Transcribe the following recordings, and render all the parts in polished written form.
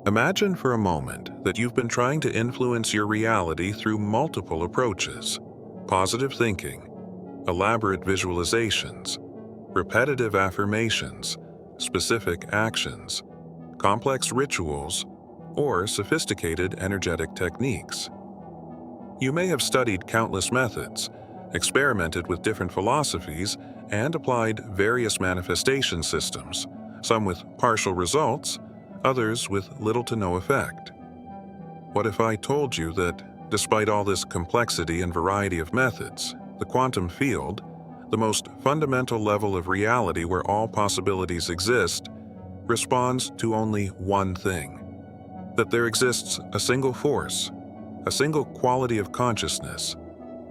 Imagine for a moment that you've been trying to influence your reality through multiple approaches: positive thinking, elaborate visualizations, repetitive affirmations, specific actions, complex rituals, or sophisticated energetic techniques. You may have studied countless methods, experimented with different philosophies, and applied various manifestation systems, some with partial results, others with little to no effect. What if I told you that, despite all this complexity and variety of methods, the quantum field, the most fundamental level of reality where all possibilities exist, responds to only one thing? That there exists a single force, a single quality of consciousness,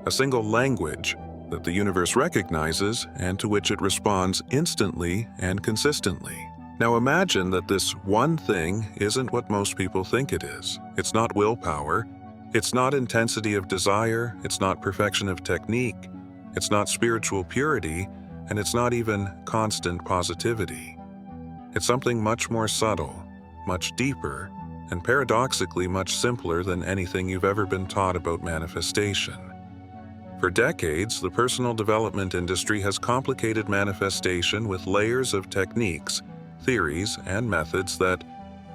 a single language that the universe recognizes and to which it responds instantly and consistently. Now imagine that this one thing isn't what most people think it is. It's not willpower, it's not intensity of desire, it's not perfection of technique, it's not spiritual purity, and it's not even constant positivity. It's something much more subtle, much deeper, and paradoxically much simpler than anything you've ever been taught about manifestation. For decades, the personal development industry has complicated manifestation with layers of techniques, theories, and methods that,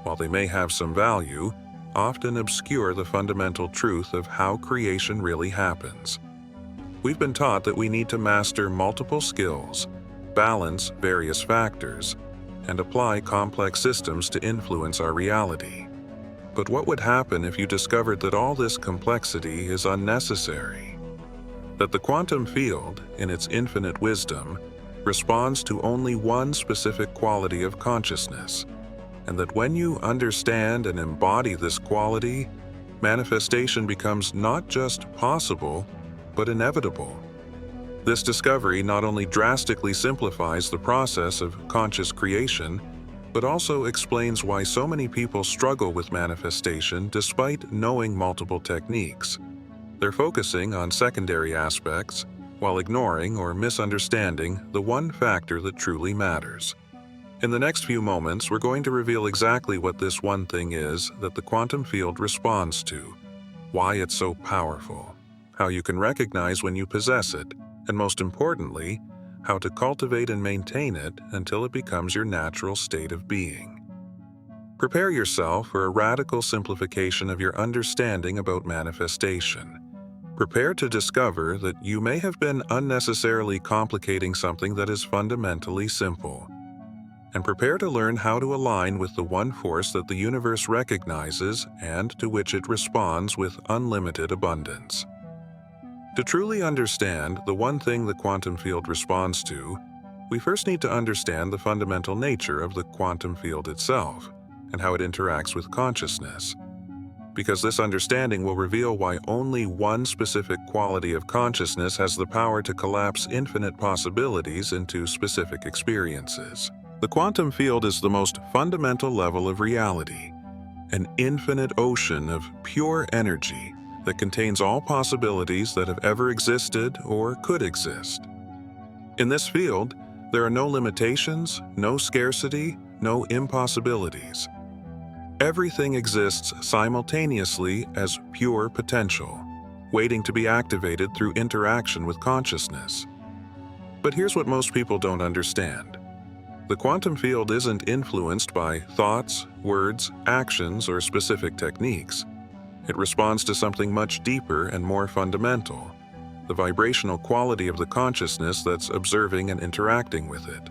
while they may have some value, often obscure the fundamental truth of how creation really happens. We've been taught that we need to master multiple skills, balance various factors, and apply complex systems to influence our reality. But what would happen if you discovered that all this complexity is unnecessary? That the quantum field, in its infinite wisdom, responds to only one specific quality of consciousness, and that when you understand and embody this quality, manifestation becomes not just possible, but inevitable. This discovery not only drastically simplifies the process of conscious creation, but also explains why so many people struggle with manifestation despite knowing multiple techniques. They're focusing on secondary aspects while ignoring or misunderstanding the one factor that truly matters. In the next few moments, we're going to reveal exactly what this one thing is that the quantum field responds to, why it's so powerful, how you can recognize when you possess it, and most importantly, how to cultivate and maintain it until it becomes your natural state of being. Prepare yourself for a radical simplification of your understanding about manifestation. Prepare to discover that you may have been unnecessarily complicating something that is fundamentally simple. And prepare to learn how to align with the one force that the universe recognizes and to which it responds with unlimited abundance. To truly understand the one thing the quantum field responds to, we first need to understand the fundamental nature of the quantum field itself and how it interacts with consciousness. Because this understanding will reveal why only one specific quality of consciousness has the power to collapse infinite possibilities into specific experiences. The quantum field is the most fundamental level of reality, an infinite ocean of pure energy that contains all possibilities that have ever existed or could exist. In this field, there are no limitations, no scarcity, no impossibilities. Everything exists simultaneously as pure potential, waiting to be activated through interaction with consciousness. But here's what most people don't understand. The quantum field isn't influenced by thoughts, words, actions, or specific techniques. It responds to something much deeper and more fundamental, the vibrational quality of the consciousness that's observing and interacting with it.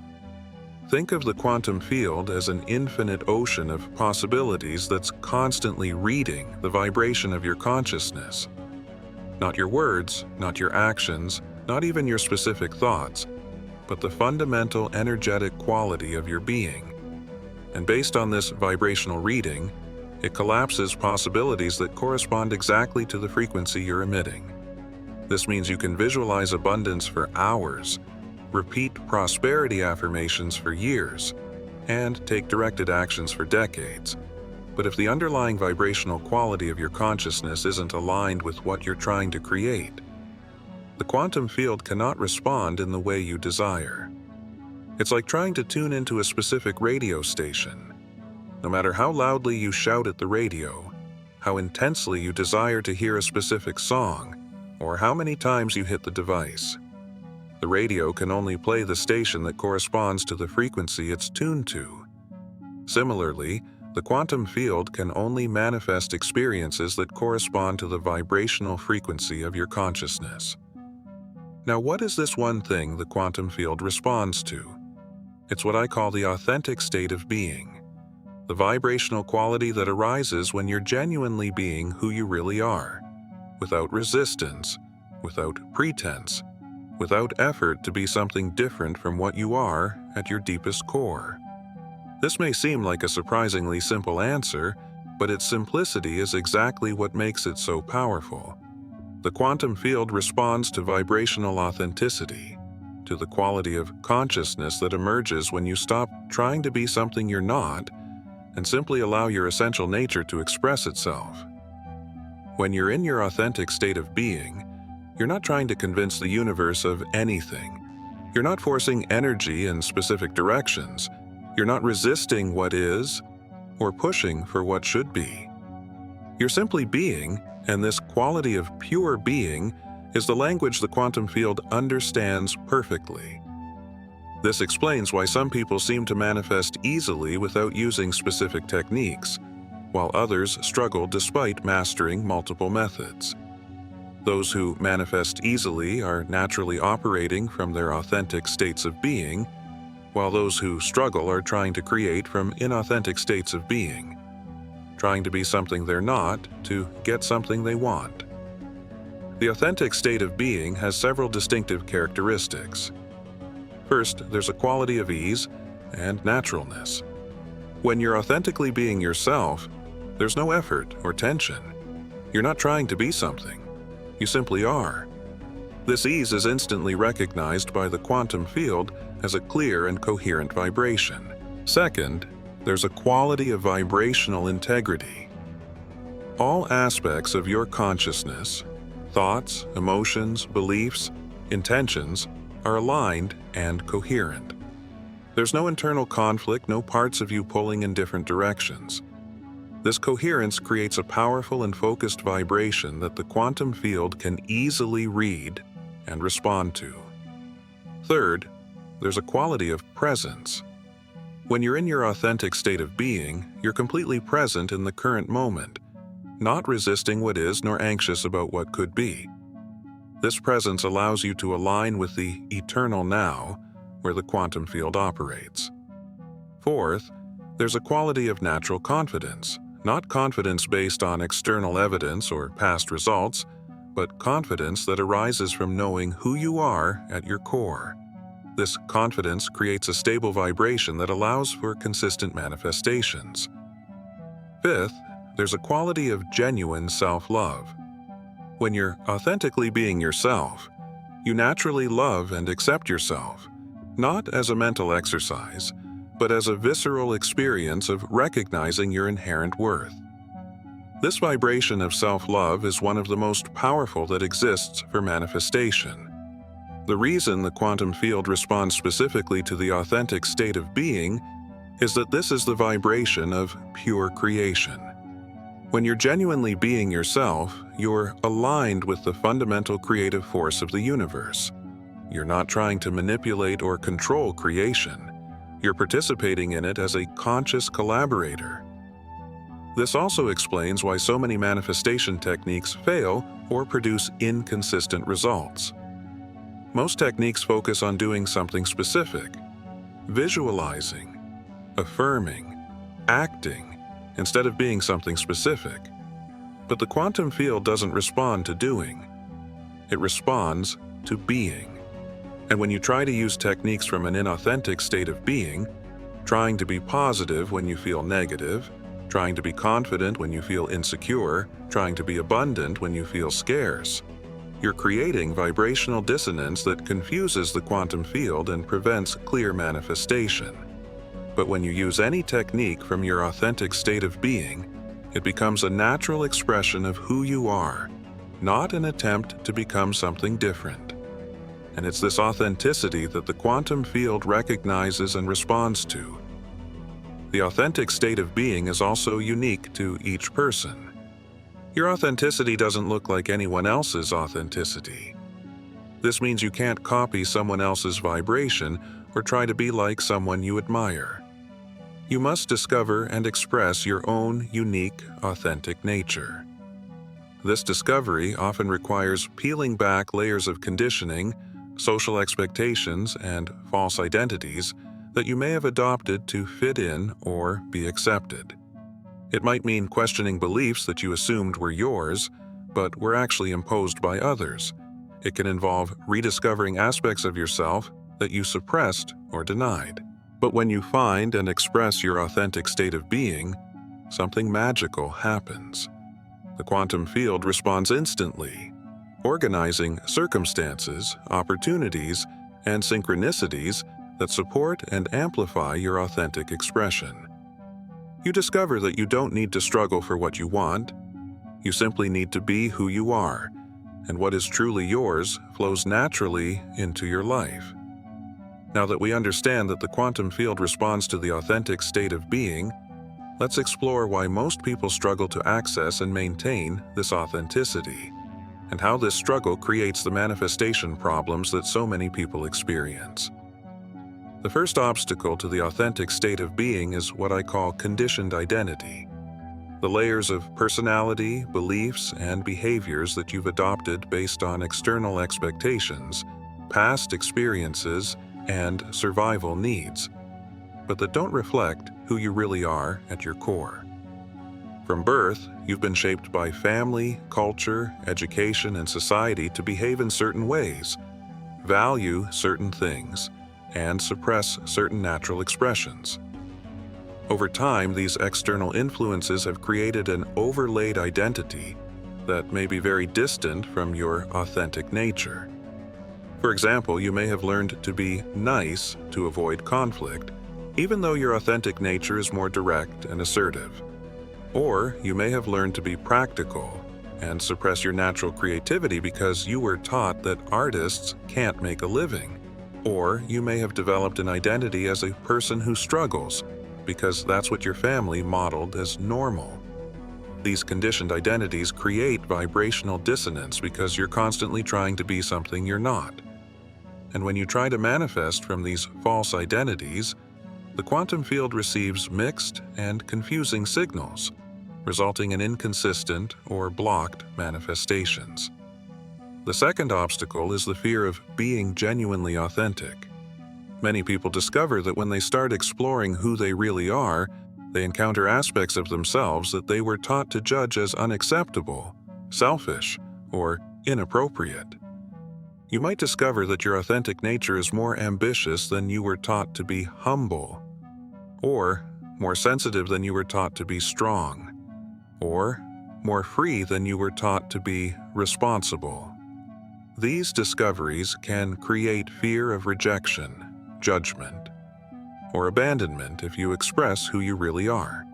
Think of the quantum field as an infinite ocean of possibilities that's constantly reading the vibration of your consciousness. Not your words, not your actions, not even your specific thoughts, but the fundamental energetic quality of your being. And based on this vibrational reading, it collapses possibilities that correspond exactly to the frequency you're emitting. This means you can visualize abundance for hours, repeat prosperity affirmations for years, and take directed actions for decades. But if the underlying vibrational quality of your consciousness isn't aligned with what you're trying to create, the quantum field cannot respond in the way you desire. It's like trying to tune into a specific radio station. no matter how loudly you shout at the radio, how intensely you desire to hear a specific song, or how many times you hit the device. The radio can only play the station that corresponds to the frequency it's tuned to. Similarly, the quantum field can only manifest experiences that correspond to the vibrational frequency of your consciousness. Now, what is this one thing the quantum field responds to? It's what I call the authentic state of being, the vibrational quality that arises when you're genuinely being who you really are, without resistance, without pretense, without effort to be something different from what you are at your deepest core. This may seem like a surprisingly simple answer, but its simplicity is exactly what makes it so powerful. The quantum field responds to vibrational authenticity, to the quality of consciousness that emerges when you stop trying to be something you're not and simply allow your essential nature to express itself. When you're in your authentic state of being, you're not trying to convince the universe of anything. You're not forcing energy in specific directions. You're not resisting what is or pushing for what should be. You're simply being, and this quality of pure being is the language the quantum field understands perfectly. This explains why some people seem to manifest easily without using specific techniques, while others struggle despite mastering multiple methods. Those who manifest easily are naturally operating from their authentic states of being, while those who struggle are trying to create from inauthentic states of being, trying to be something they're not to get something they want. The authentic state of being has several distinctive characteristics. First, there's a quality of ease and naturalness. When you're authentically being yourself, there's no effort or tension. You're not trying to be something. You simply are. This ease is instantly recognized by the quantum field as a clear and coherent vibration. Second, there's a quality of vibrational integrity. All aspects of your consciousness, thoughts, emotions, beliefs, intentions, are aligned and coherent. There's no internal conflict, no parts of you pulling in different directions. This coherence creates a powerful and focused vibration that the quantum field can easily read and respond to. Third, there's a quality of presence. When you're in your authentic state of being, you're completely present in the current moment, not resisting what is nor anxious about what could be. This presence allows you to align with the eternal now, where the quantum field operates. Fourth, there's a quality of natural confidence, not confidence based on external evidence or past results, but confidence that arises from knowing who you are at your core. This confidence creates a stable vibration that allows for consistent manifestations. Fifth, there's a quality of genuine self-love. When you're authentically being yourself, you naturally love and accept yourself, not as a mental exercise, but as a visceral experience of recognizing your inherent worth. This vibration of self-love is one of the most powerful that exists for manifestation. The reason the quantum field responds specifically to the authentic state of being is that this is the vibration of pure creation. When you're genuinely being yourself, you're aligned with the fundamental creative force of the universe. You're not trying to manipulate or control creation. You're participating in it as a conscious collaborator. This also explains why so many manifestation techniques fail or produce inconsistent results. Most techniques focus on doing something specific, visualizing, affirming, acting, instead of being something specific. But the quantum field doesn't respond to doing. It responds to being. And when you try to use techniques from an inauthentic state of being, trying to be positive when you feel negative, trying to be confident when you feel insecure, trying to be abundant when you feel scarce, you're creating vibrational dissonance that confuses the quantum field and prevents clear manifestation. But when you use any technique from your authentic state of being, it becomes a natural expression of who you are, not an attempt to become something different. And it's this authenticity that the quantum field recognizes and responds to. The authentic state of being is also unique to each person. Your authenticity doesn't look like anyone else's authenticity. This means you can't copy someone else's vibration or try to be like someone you admire. You must discover and express your own unique, authentic nature. This discovery often requires peeling back layers of conditioning, social expectations, and false identities that you may have adopted to fit in or be accepted. It might mean questioning beliefs that you assumed were yours, but were actually imposed by others. It can involve rediscovering aspects of yourself that you suppressed or denied. But when you find and express your authentic state of being, something magical happens. The quantum field responds instantly, organizing circumstances, opportunities, and synchronicities that support and amplify your authentic expression. You discover that you don't need to struggle for what you want. You simply need to be who you are, and what is truly yours flows naturally into your life. Now that we understand that the quantum field responds to the authentic state of being, let's explore why most people struggle to access and maintain this authenticity, and how this struggle creates the manifestation problems that so many people experience. The first obstacle to the authentic state of being is what I call conditioned identity. The layers of personality, beliefs, and behaviors that you've adopted based on external expectations, past experiences, and survival needs, but that don't reflect who you really are at your core. From birth, you've been shaped by family, culture, education, and society to behave in certain ways, value certain things, and suppress certain natural expressions. Over time, these external influences have created an overlaid identity that may be very distant from your authentic nature. For example, you may have learned to be nice to avoid conflict, even though your authentic nature is more direct and assertive. Or you may have learned to be practical and suppress your natural creativity because you were taught that artists can't make a living. Or you may have developed an identity as a person who struggles because that's what your family modeled as normal. These conditioned identities create vibrational dissonance because you're constantly trying to be something you're not. And when you try to manifest from these false identities, the quantum field receives mixed and confusing signals, resulting in inconsistent or blocked manifestations. The second obstacle is the fear of being genuinely authentic. Many people discover that when they start exploring who they really are, they encounter aspects of themselves that they were taught to judge as unacceptable, selfish, or inappropriate. You might discover that your authentic nature is more ambitious than you were taught to be humble, or more sensitive than you were taught to be strong, or more free than you were taught to be responsible. These discoveries can create fear of rejection, judgment, or abandonment if you express who you really are.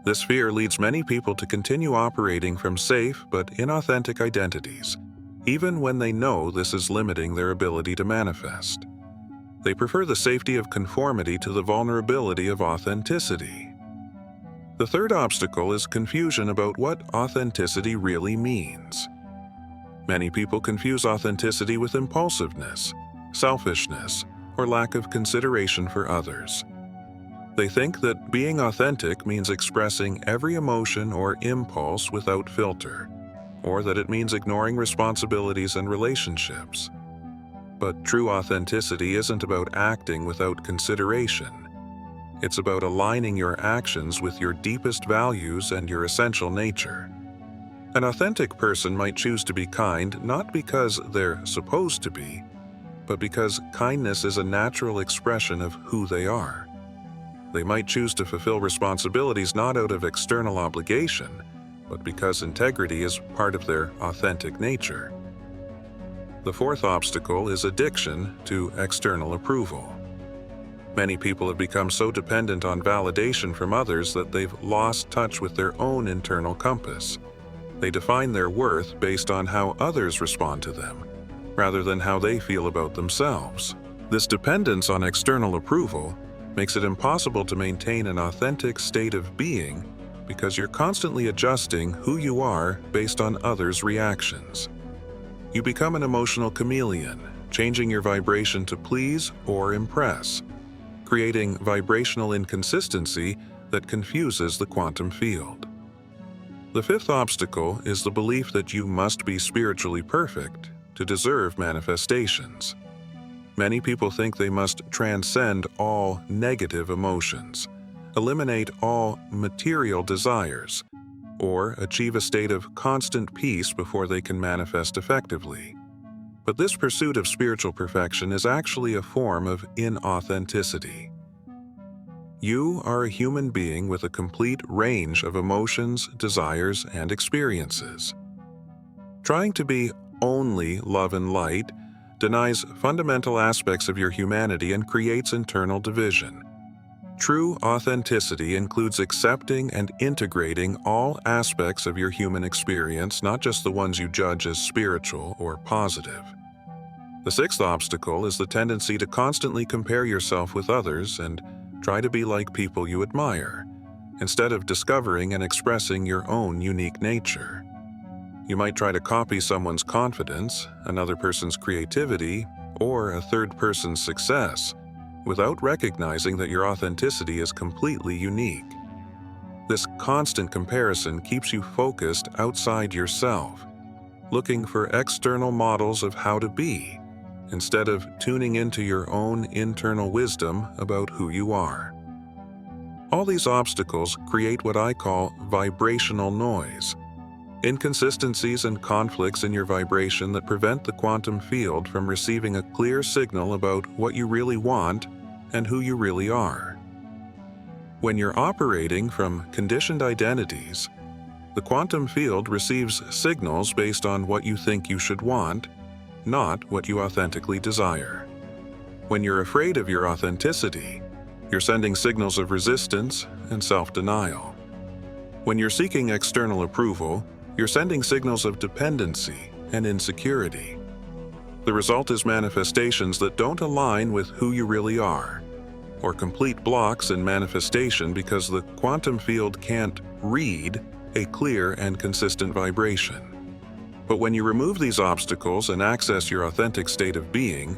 This fear leads many people to continue operating from safe but inauthentic identities, even when they know this is limiting their ability to manifest. They prefer the safety of conformity to the vulnerability of authenticity. The third obstacle is confusion about what authenticity really means. Many people confuse authenticity with impulsiveness, selfishness, or lack of consideration for others. They think that being authentic means expressing every emotion or impulse without filter, or that it means ignoring responsibilities and relationships. But true authenticity isn't about acting without consideration. It's about aligning your actions with your deepest values and your essential nature. An authentic person might choose to be kind not because they're supposed to be, but because kindness is a natural expression of who they are. They might choose to fulfill responsibilities not out of external obligation, but because integrity is part of their authentic nature. The fourth obstacle is addiction to external approval. Many people have become so dependent on validation from others that they've lost touch with their own internal compass. They define their worth based on how others respond to them, rather than how they feel about themselves. This dependence on external approval makes it impossible to maintain an authentic state of being because you're constantly adjusting who you are based on others' reactions. You become an emotional chameleon, changing your vibration to please or impress, creating vibrational inconsistency that confuses the quantum field. The fifth obstacle is the belief that you must be spiritually perfect to deserve manifestations. Many people think they must transcend all negative emotions, eliminate all material desires, or achieve a state of constant peace before they can manifest effectively. But this pursuit of spiritual perfection is actually a form of inauthenticity. You are a human being with a complete range of emotions, desires, and experiences. Trying to be only love and light denies fundamental aspects of your humanity and creates internal division. True authenticity includes accepting and integrating all aspects of your human experience, not just the ones you judge as spiritual or positive. The sixth obstacle is the tendency to constantly compare yourself with others and try to be like people you admire, instead of discovering and expressing your own unique nature. You might try to copy someone's confidence, another person's creativity, or a third person's success, without recognizing that your authenticity is completely unique. This constant comparison keeps you focused outside yourself, looking for external models of how to be, instead of tuning into your own internal wisdom about who you are. All these obstacles create what I call vibrational noise, inconsistencies and conflicts in your vibration that prevent the quantum field from receiving a clear signal about what you really want and who you really are. When you're operating from conditioned identities, the quantum field receives signals based on what you think you should want, not what you authentically desire. When you're afraid of your authenticity, you're sending signals of resistance and self-denial. When you're seeking external approval, you're sending signals of dependency and insecurity. The result is manifestations that don't align with who you really are, or complete blocks in manifestation because the quantum field can't read a clear and consistent vibration. But when you remove these obstacles and access your authentic state of being,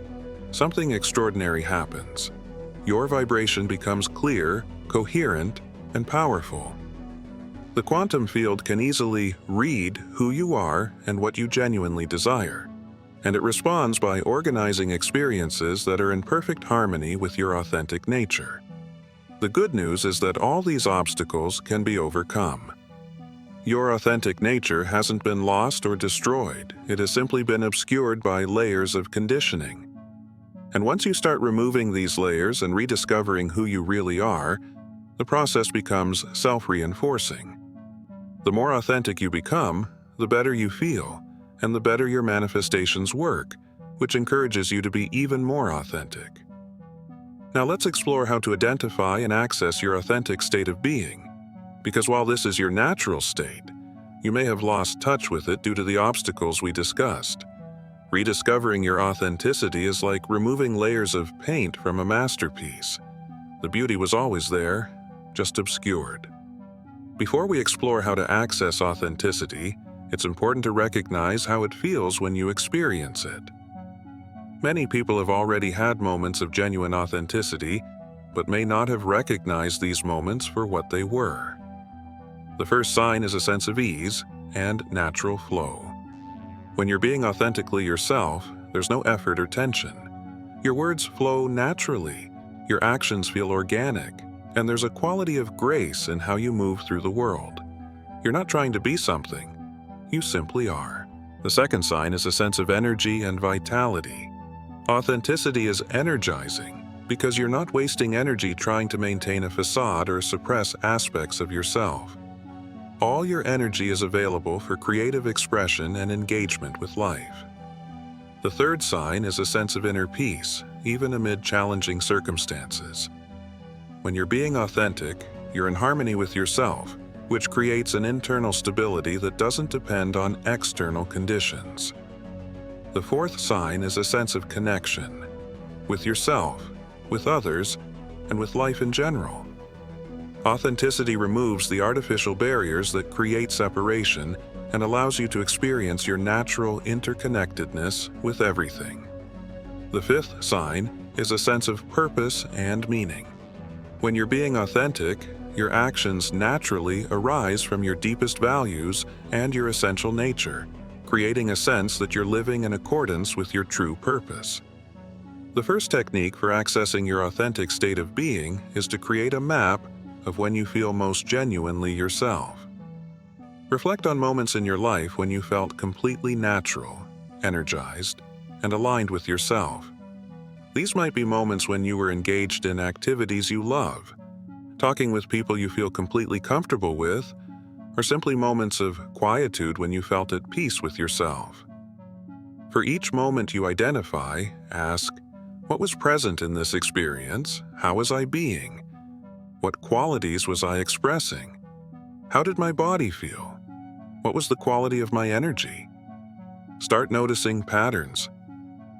something extraordinary happens. Your vibration becomes clear, coherent, and powerful. The quantum field can easily read who you are and what you genuinely desire, and it responds by organizing experiences that are in perfect harmony with your authentic nature. The good news is that all these obstacles can be overcome. Your authentic nature hasn't been lost or destroyed, it has simply been obscured by layers of conditioning. And once you start removing these layers and rediscovering who you really are, the process becomes self-reinforcing. The more authentic you become, the better you feel, and the better your manifestations work, which encourages you to be even more authentic. Now let's explore how to identify and access your authentic state of being, because while this is your natural state, you may have lost touch with it due to the obstacles we discussed. Rediscovering your authenticity is like removing layers of paint from a masterpiece. The beauty was always there, just obscured. Before we explore how to access authenticity, it's important to recognize how it feels when you experience it. Many people have already had moments of genuine authenticity, but may not have recognized these moments for what they were. The first sign is a sense of ease and natural flow. When you're being authentically yourself, there's no effort or tension. Your words flow naturally, your actions feel organic, and there's a quality of grace in how you move through the world. You're not trying to be something, you simply are. The second sign is a sense of energy and vitality. Authenticity is energizing because you're not wasting energy trying to maintain a facade or suppress aspects of yourself. All your energy is available for creative expression and engagement with life. The third sign is a sense of inner peace, even amid challenging circumstances. When you're being authentic, you're in harmony with yourself, which creates an internal stability that doesn't depend on external conditions. The fourth sign is a sense of connection with yourself, with others, and with life in general. Authenticity removes the artificial barriers that create separation and allows you to experience your natural interconnectedness with everything. The fifth sign is a sense of purpose and meaning. When you're being authentic, your actions naturally arise from your deepest values and your essential nature, creating a sense that you're living in accordance with your true purpose. The first technique for accessing your authentic state of being is to create a map of when you feel most genuinely yourself. Reflect on moments in your life when you felt completely natural, energized, and aligned with yourself. These might be moments when you were engaged in activities you love, talking with people you feel completely comfortable with, or simply moments of quietude when you felt at peace with yourself. For each moment you identify, ask, what was present in this experience? How was I being? What qualities was I expressing? How did my body feel? What was the quality of my energy? Start noticing patterns.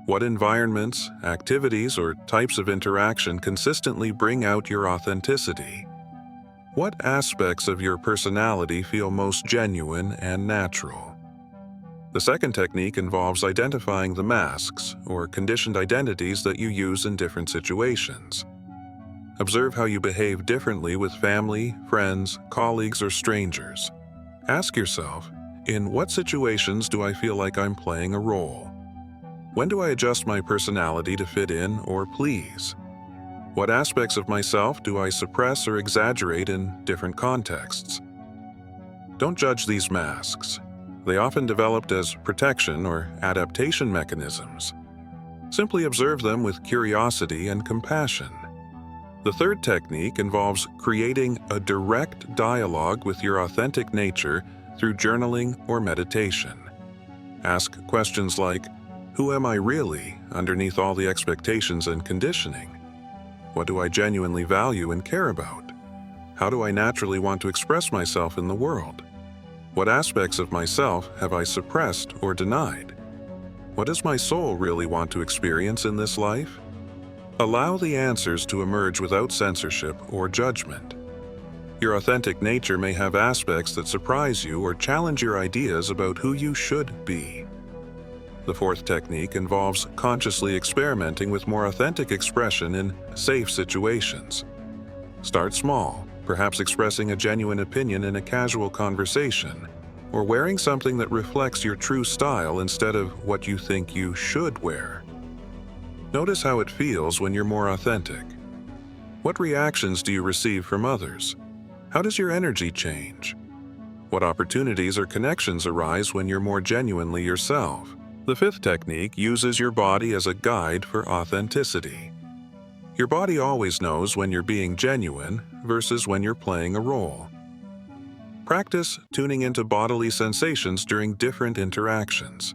What environments, activities, or types of interaction consistently bring out your authenticity? What aspects of your personality feel most genuine and natural? The second technique involves identifying the masks or conditioned identities that you use in different situations. Observe how you behave differently with family, friends, colleagues, or strangers. Ask yourself, in what situations do I feel like I'm playing a role? When do I adjust my personality to fit in or please? What aspects of myself do I suppress or exaggerate in different contexts? Don't judge these masks. They often developed as protection or adaptation mechanisms. Simply observe them with curiosity and compassion. The third technique involves creating a direct dialogue with your authentic nature through journaling or meditation. Ask questions like, who am I really underneath all the expectations and conditioning? What do I genuinely value and care about? How do I naturally want to express myself in the world? What aspects of myself have I suppressed or denied? What does my soul really want to experience in this life? Allow the answers to emerge without censorship or judgment. Your authentic nature may have aspects that surprise you or challenge your ideas about who you should be. The fourth technique involves consciously experimenting with more authentic expression in safe situations. Start small, perhaps expressing a genuine opinion in a casual conversation, or wearing something that reflects your true style instead of what you think you should wear. Notice how it feels when you're more authentic. What reactions do you receive from others? How does your energy change? What opportunities or connections arise when you're more genuinely yourself? The fifth technique uses your body as a guide for authenticity. Your body always knows when you're being genuine versus when you're playing a role. Practice tuning into bodily sensations during different interactions.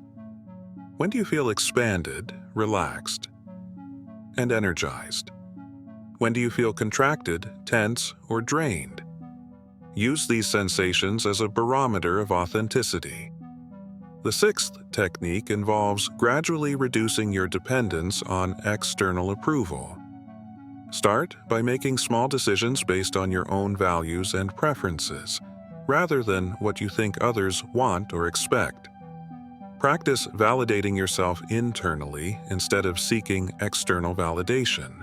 When do you feel expanded, relaxed, and energized? When do you feel contracted, tense, or drained? Use these sensations as a barometer of authenticity. The sixth technique involves gradually reducing your dependence on external approval. Start by making small decisions based on your own values and preferences, rather than what you think others want or expect. Practice validating yourself internally instead of seeking external validation.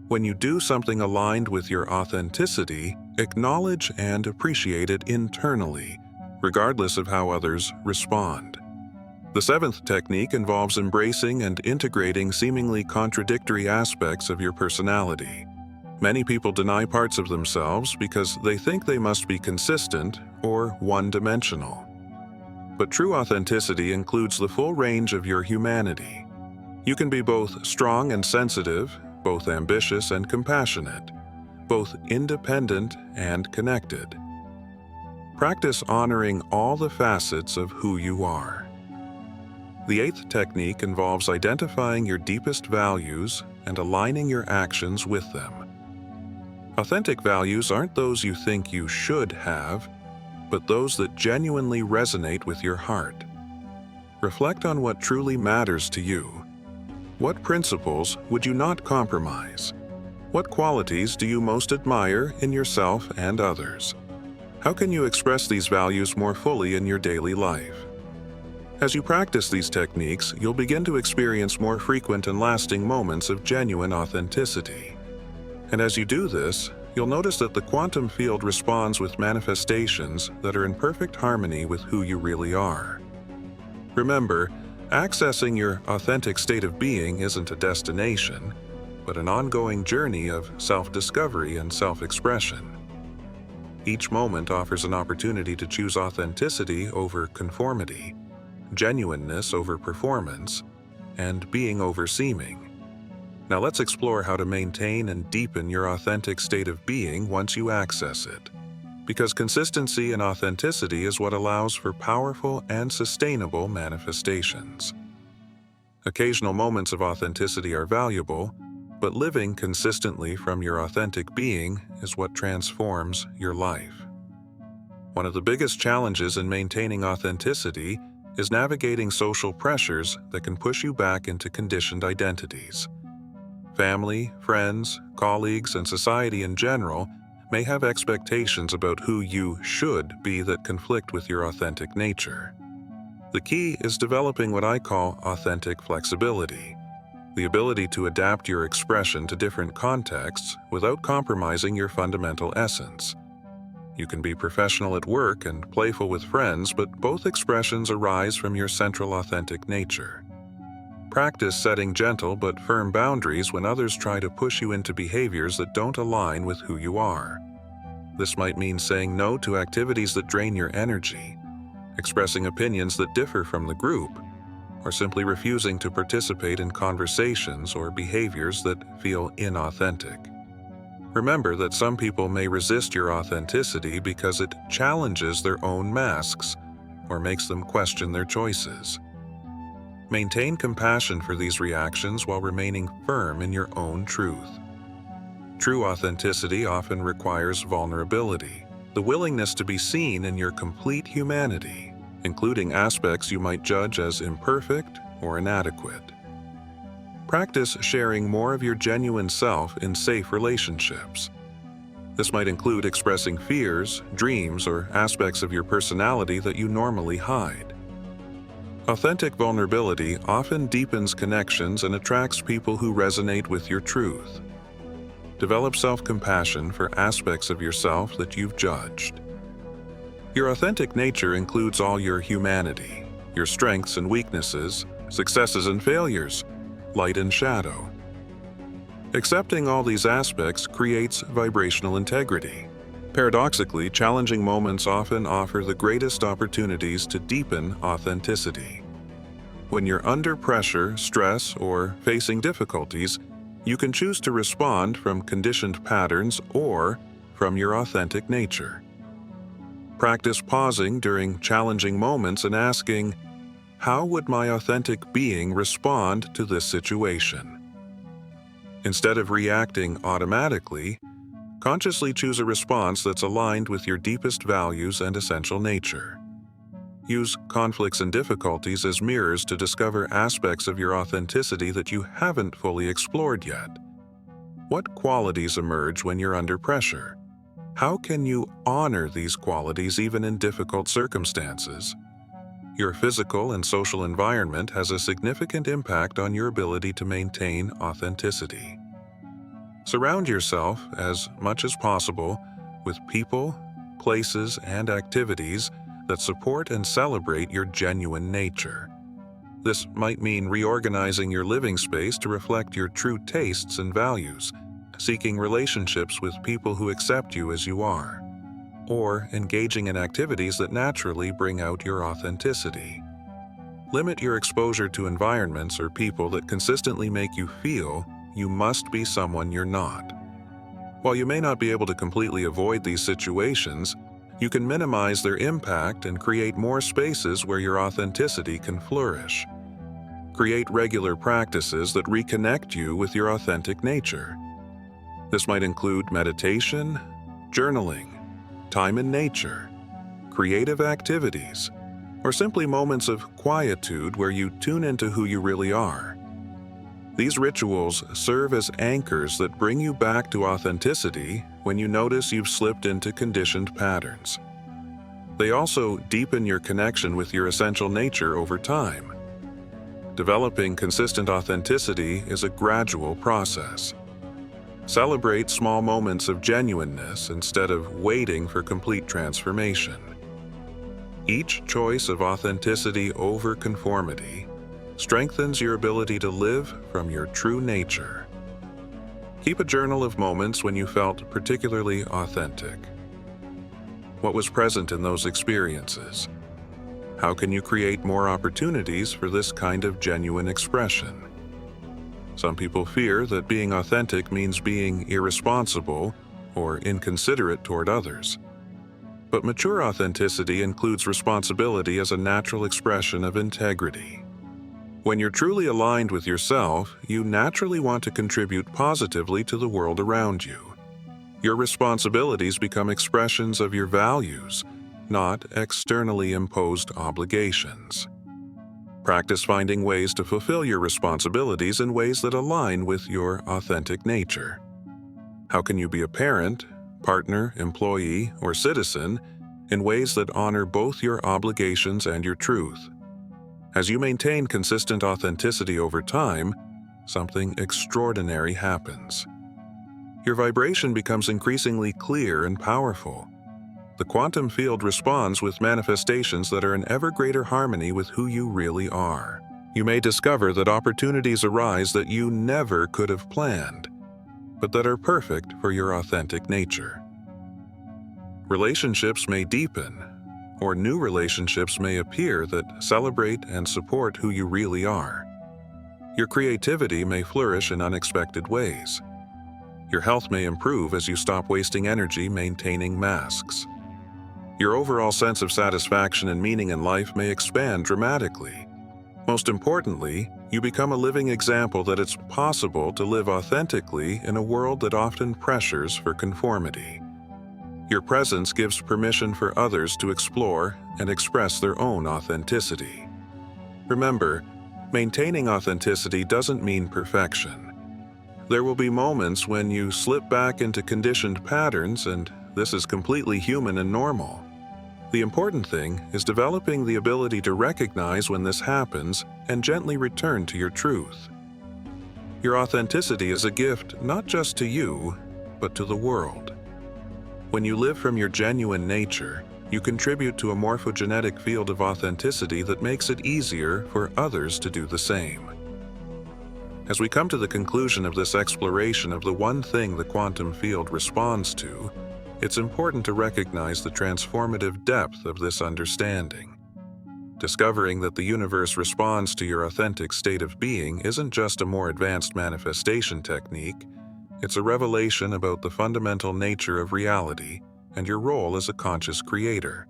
When you do something aligned with your authenticity, acknowledge and appreciate it internally, regardless of how others respond. The seventh technique involves embracing and integrating seemingly contradictory aspects of your personality. Many people deny parts of themselves because they think they must be consistent or one-dimensional. But true authenticity includes the full range of your humanity. You can be both strong and sensitive, both ambitious and compassionate, both independent and connected. Practice honoring all the facets of who you are. The eighth technique involves identifying your deepest values and aligning your actions with them. Authentic values aren't those you think you should have, but those that genuinely resonate with your heart. Reflect on what truly matters to you. What principles would you not compromise? What qualities do you most admire in yourself and others? How can you express these values more fully in your daily life? As you practice these techniques, you'll begin to experience more frequent and lasting moments of genuine authenticity. And as you do this, you'll notice that the quantum field responds with manifestations that are in perfect harmony with who you really are. Remember, accessing your authentic state of being isn't a destination, but an ongoing journey of self-discovery and self-expression. Each moment offers an opportunity to choose authenticity over conformity, genuineness over performance, and being over seeming. Now let's explore how to maintain and deepen your authentic state of being once you access it. Because consistency and authenticity is what allows for powerful and sustainable manifestations. Occasional moments of authenticity are valuable, but living consistently from your authentic being is what transforms your life. One of the biggest challenges in maintaining authenticity is navigating social pressures that can push you back into conditioned identities. Family, friends, colleagues, and society in general may have expectations about who you should be that conflict with your authentic nature. The key is developing what I call authentic flexibility, the ability to adapt your expression to different contexts without compromising your fundamental essence. You can be professional at work and playful with friends, but both expressions arise from your central authentic nature. Practice setting gentle but firm boundaries when others try to push you into behaviors that don't align with who you are. This might mean saying no to activities that drain your energy, expressing opinions that differ from the group, or simply refusing to participate in conversations or behaviors that feel inauthentic. Remember that some people may resist your authenticity because it challenges their own masks or makes them question their choices. Maintain compassion for these reactions while remaining firm in your own truth. True authenticity often requires vulnerability, the willingness to be seen in your complete humanity, including aspects you might judge as imperfect or inadequate. Practice sharing more of your genuine self in safe relationships. This might include expressing fears, dreams, or aspects of your personality that you normally hide. Authentic vulnerability often deepens connections and attracts people who resonate with your truth. Develop self-compassion for aspects of yourself that you've judged. Your authentic nature includes all your humanity, your strengths and weaknesses, successes and failures, light and shadow. Accepting all these aspects creates vibrational integrity. Paradoxically, challenging moments often offer the greatest opportunities to deepen authenticity. When you're under pressure, stress, or facing difficulties, you can choose to respond from conditioned patterns or from your authentic nature. Practice pausing during challenging moments and asking, how would my authentic being respond to this situation? Instead of reacting automatically, consciously choose a response that's aligned with your deepest values and essential nature. Use conflicts and difficulties as mirrors to discover aspects of your authenticity that you haven't fully explored yet. What qualities emerge when you're under pressure? How can you honor these qualities even in difficult circumstances? Your physical and social environment has a significant impact on your ability to maintain authenticity. Surround yourself, as much as possible, with people, places, and activities that support and celebrate your genuine nature. This might mean reorganizing your living space to reflect your true tastes and values, seeking relationships with people who accept you as you are, or engaging in activities that naturally bring out your authenticity. Limit your exposure to environments or people that consistently make you feel you must be someone you're not. While you may not be able to completely avoid these situations, you can minimize their impact and create more spaces where your authenticity can flourish. Create regular practices that reconnect you with your authentic nature. This might include meditation, journaling, time in nature, creative activities, or simply moments of quietude where you tune into who you really are. These rituals serve as anchors that bring you back to authenticity when you notice you've slipped into conditioned patterns. They also deepen your connection with your essential nature over time. Developing consistent authenticity is a gradual process. Celebrate small moments of genuineness instead of waiting for complete transformation. Each choice of authenticity over conformity strengthens your ability to live from your true nature. Keep a journal of moments when you felt particularly authentic. What was present in those experiences? How can you create more opportunities for this kind of genuine expression? Some people fear that being authentic means being irresponsible or inconsiderate toward others. But mature authenticity includes responsibility as a natural expression of integrity. When you're truly aligned with yourself, you naturally want to contribute positively to the world around you. Your responsibilities become expressions of your values, not externally imposed obligations. Practice finding ways to fulfill your responsibilities in ways that align with your authentic nature. How can you be a parent, partner, employee, or citizen in ways that honor both your obligations and your truth? As you maintain consistent authenticity over time, something extraordinary happens. Your vibration becomes increasingly clear and powerful. The quantum field responds with manifestations that are in ever greater harmony with who you really are. You may discover that opportunities arise that you never could have planned, but that are perfect for your authentic nature. Relationships may deepen, or new relationships may appear that celebrate and support who you really are. Your creativity may flourish in unexpected ways. Your health may improve as you stop wasting energy maintaining masks. Your overall sense of satisfaction and meaning in life may expand dramatically. Most importantly, you become a living example that it's possible to live authentically in a world that often pressures for conformity. Your presence gives permission for others to explore and express their own authenticity. Remember, maintaining authenticity doesn't mean perfection. There will be moments when you slip back into conditioned patterns, and this is completely human and normal. The important thing is developing the ability to recognize when this happens and gently return to your truth. Your authenticity is a gift not just to you, but to the world. When you live from your genuine nature, you contribute to a morphogenetic field of authenticity that makes it easier for others to do the same. As we come to the conclusion of this exploration of the one thing the quantum field responds to, it's important to recognize the transformative depth of this understanding. Discovering that the universe responds to your authentic state of being isn't just a more advanced manifestation technique, it's a revelation about the fundamental nature of reality and your role as a conscious creator.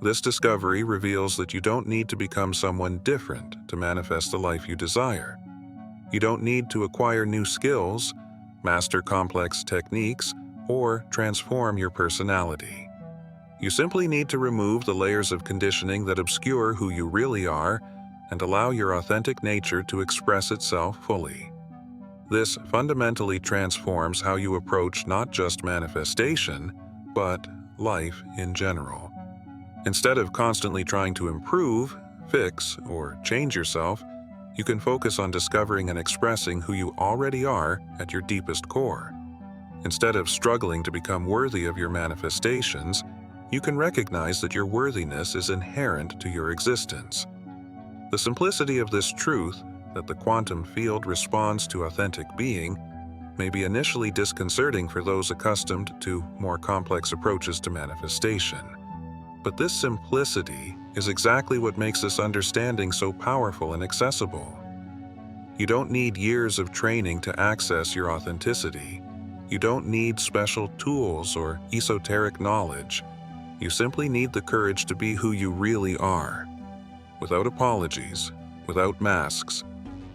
This discovery reveals that you don't need to become someone different to manifest the life you desire. You don't need to acquire new skills, master complex techniques, or transform your personality. You simply need to remove the layers of conditioning that obscure who you really are and allow your authentic nature to express itself fully. This fundamentally transforms how you approach not just manifestation, but life in general. Instead of constantly trying to improve, fix, or change yourself, you can focus on discovering and expressing who you already are at your deepest core. Instead of struggling to become worthy of your manifestations, you can recognize that your worthiness is inherent to your existence. The simplicity of this truth, that the quantum field responds to authentic being, may be initially disconcerting for those accustomed to more complex approaches to manifestation. But this simplicity is exactly what makes this understanding so powerful and accessible. You don't need years of training to access your authenticity. You don't need special tools or esoteric knowledge. You simply need the courage to be who you really are, without apologies, without masks,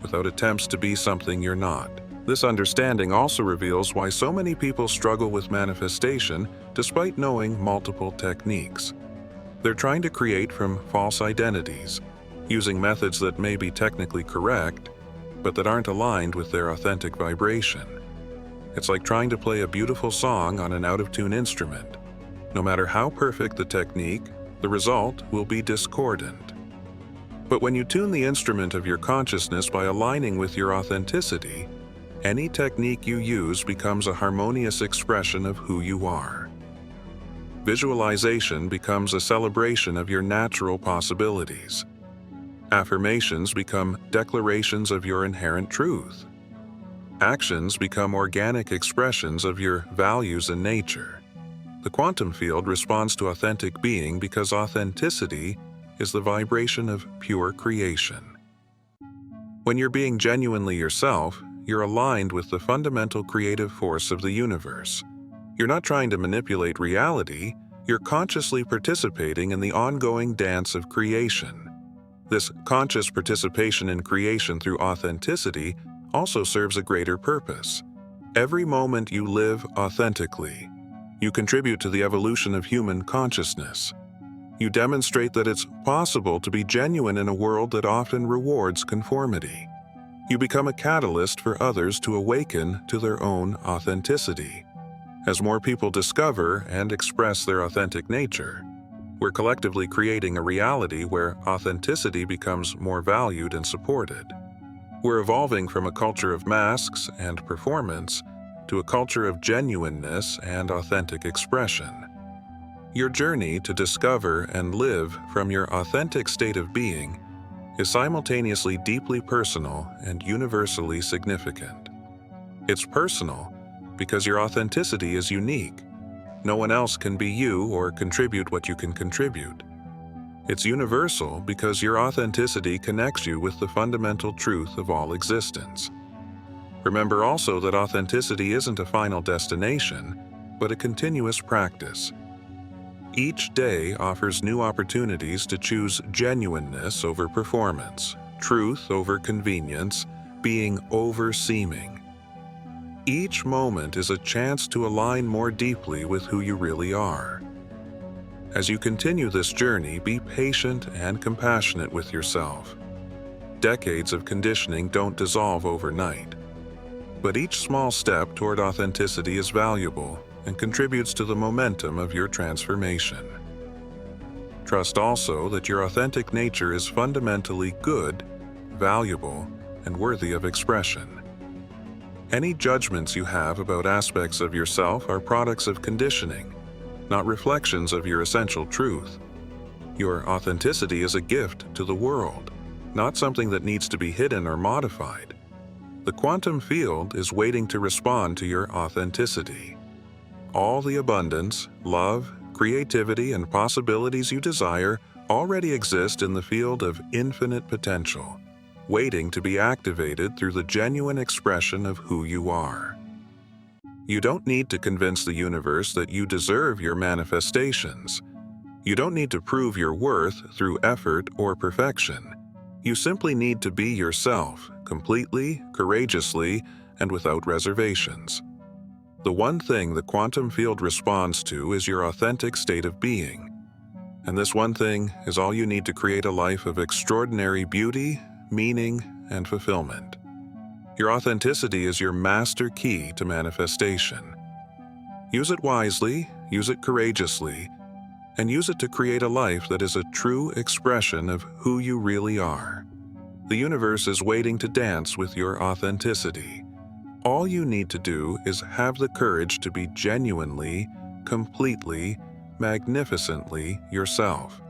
without attempts to be something you're not. This understanding also reveals why so many people struggle with manifestation despite knowing multiple techniques. They're trying to create from false identities, using methods that may be technically correct, but that aren't aligned with their authentic vibration. It's like trying to play a beautiful song on an out-of-tune instrument. No matter how perfect the technique, the result will be discordant. But when you tune the instrument of your consciousness by aligning with your authenticity, any technique you use becomes a harmonious expression of who you are. Visualization becomes a celebration of your natural possibilities. Affirmations become declarations of your inherent truth. Actions become organic expressions of your values and nature. The quantum field responds to authentic being because authenticity is the vibration of pure creation. When you're being genuinely yourself, you're aligned with the fundamental creative force of the universe. You're not trying to manipulate reality, you're consciously participating in the ongoing dance of creation. This conscious participation in creation through authenticity also serves a greater purpose. Every moment you live authentically, you contribute to the evolution of human consciousness. You demonstrate that it's possible to be genuine in a world that often rewards conformity. You become a catalyst for others to awaken to their own authenticity. As more people discover and express their authentic nature, we're collectively creating a reality where authenticity becomes more valued and supported. We're evolving from a culture of masks and performance to a culture of genuineness and authentic expression. Your journey to discover and live from your authentic state of being is simultaneously deeply personal and universally significant. It's personal because your authenticity is unique. No one else can be you or contribute what you can contribute. It's universal because your authenticity connects you with the fundamental truth of all existence. Remember also that authenticity isn't a final destination, but a continuous practice. Each day offers new opportunities to choose genuineness over performance, truth over convenience, being over seeming. Each moment is a chance to align more deeply with who you really are. As you continue this journey, be patient and compassionate with yourself. Decades of conditioning don't dissolve overnight, but each small step toward authenticity is valuable and contributes to the momentum of your transformation. Trust also that your authentic nature is fundamentally good, valuable, and worthy of expression. Any judgments you have about aspects of yourself are products of conditioning, not reflections of your essential truth. Your authenticity is a gift to the world, not something that needs to be hidden or modified. The quantum field is waiting to respond to your authenticity. All the abundance, love, creativity, and possibilities you desire already exist in the field of infinite potential, waiting to be activated through the genuine expression of who you are. You don't need to convince the universe that you deserve your manifestations. You don't need to prove your worth through effort or perfection. You simply need to be yourself, completely, courageously, and without reservations. The one thing the quantum field responds to is your authentic state of being. And this one thing is all you need to create a life of extraordinary beauty, meaning, and fulfillment. Your authenticity is your master key to manifestation. Use it wisely, use it courageously, and use it to create a life that is a true expression of who you really are. The universe is waiting to dance with your authenticity. All you need to do is have the courage to be genuinely, completely, magnificently yourself.